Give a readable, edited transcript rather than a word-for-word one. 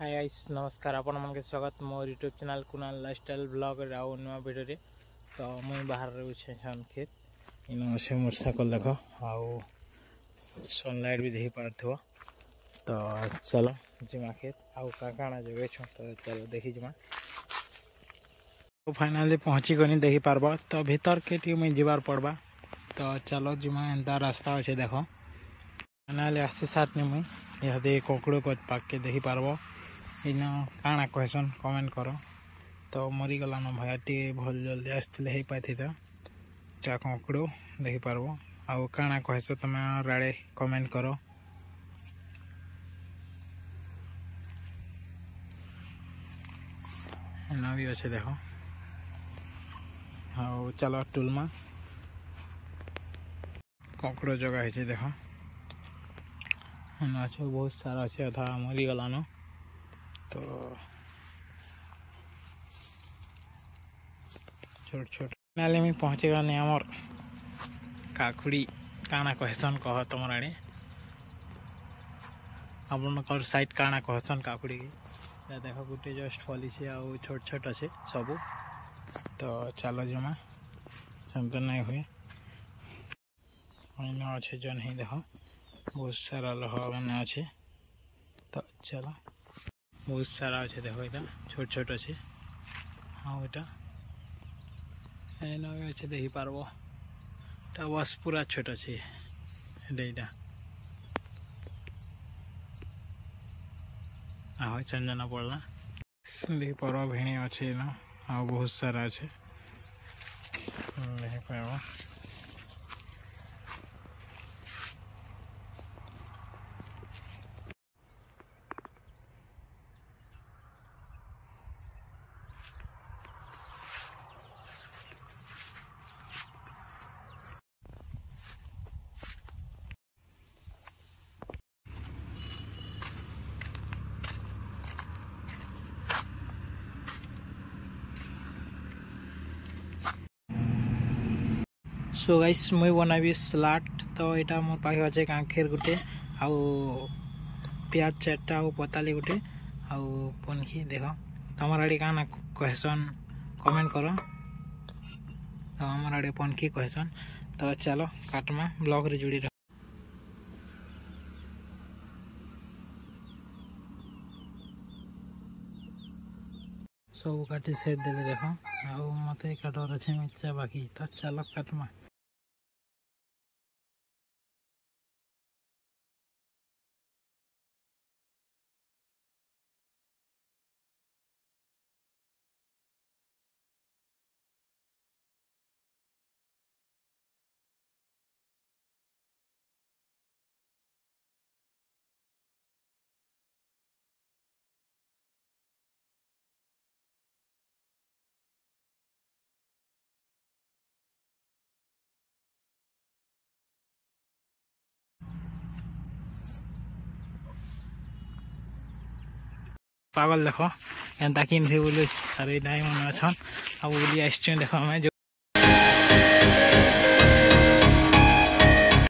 Hi guys नमस्कार आपण मन के स्वागत मोर YouTube channel Kunal lifestyle blog राउ नुआ वीडियो रे। तो मुई बाहर रे छे छन खेत इन से मोटरसाइकिल देखो आउ सनलाइट भी देख पारथो। तो चलो जिमा खेत आउ का काना जगे छ तो चलो देखि जिमा। तो फाइनली पहुंची गनी देखि पारबा तो भीतर के टी में जिबार पड़बा। तो चलो जिमा एंता रास्ता अच्छे देखो फाइनली आसी साथ ने मुई यदि कोकड़ो को पाक के देखि पारबो इन काना कहसन कमेंट करो। तो मरी गला न भैया टी भल जल्दी आसले हे पाथि त चा कोकड़ो देखि पारबो आउ काना कहसो तमे राडे कमेंट करो। ना भी अच्छे देखो आउ चलो टुलमा कोकड़ो जगह है देखो अच्छे बहुत सारा अच्छे अथा मरी गला न। तो छोट छोट नाले में पहुँचेगा नहीं आमर काकुड़ी काना कहसन कह तुम आड़े आप साइड काना कहसन काकुड़ी की देख गोटे जस्ट फली आउ छोट छोट अच्छे सब। तो चलो जमा सेमता नहीं हुए अन्न अच्छे जन ही देख बहुत सारा लहा मैंने अच्छे। तो चलो बहुत सारा अच्छे देखो यहाँ छोट छोट अच्छे हाँ यहाँ अच्छे देखी पारबो बस पूरा छोट अच्छे यहाँ हाँ चंदना पड़ला देखी पार भेणी अच्छे ना हाँ बहुत सारा अच्छे देखी पार। सो गाइस मुई बनाबी सलाड। तो यहाँ मोर पाखे अच्छे कांखेर गुटे आउ प्याज चार्टा आउ पताली गुटे आउ पनखी देख तुम आड़े क्या कहसन कमेंट करो। तो आम आड़े पनखी कहसन। तो चलो काटमा ब्लॉग रे जुड़ी रह सब काटी सेट देले देखो आउ मत काटवर अच्छे मिर्चा बाकी। तो चलो काटमा पागल देखो एंता किन बोले अरे नाई मन अच्छा अब बोली आस देखो हमें।